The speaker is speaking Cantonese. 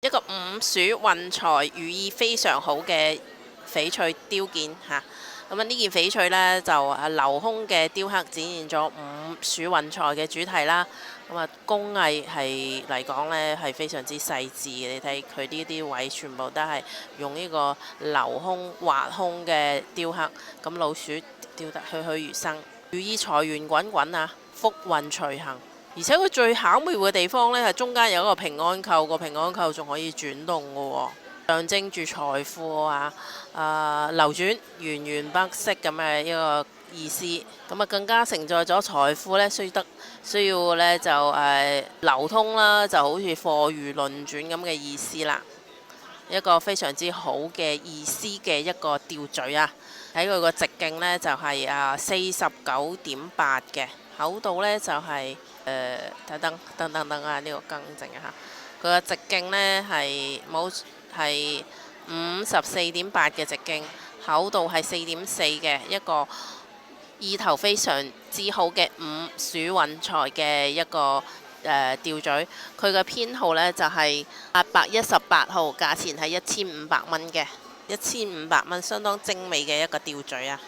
一個五鼠運財、寓意非常好嘅翡翠雕件嚇。咁呢件翡翠呢，就鏤空嘅雕刻展現咗五鼠運財嘅主題啦。工藝係嚟講呢，係非常之細緻嘅。你睇佢呢啲位全部都係用呢個鏤空畫空嘅雕刻。咁老鼠雕得栩栩如生，寓意財源滾滾啊，福運隨行。而且佢最巧妙嘅地方呢，係中間有一個平安扣，個平安扣仲可以轉動嘅喎。象徵住財富啊，流轉源源不息咁嘅一個意思。咁更加承載咗財富呢，需要呢就流通啦，就好似貨如輪轉咁嘅意思啦。一個非常之好嘅意思嘅一個吊墜啊！喺佢個直徑呢，就係49.8嘅，厚度呢，就係等啊，呢個更正啊嚇。佢個直徑呢，係54.8嘅直徑，厚度係4.4嘅，一個意頭非常之好嘅五鼠運財嘅一個吊墜。佢嘅編號呢，就係818號，價錢係1500蚊嘅，1500蚊相當精美嘅一個吊墜啊！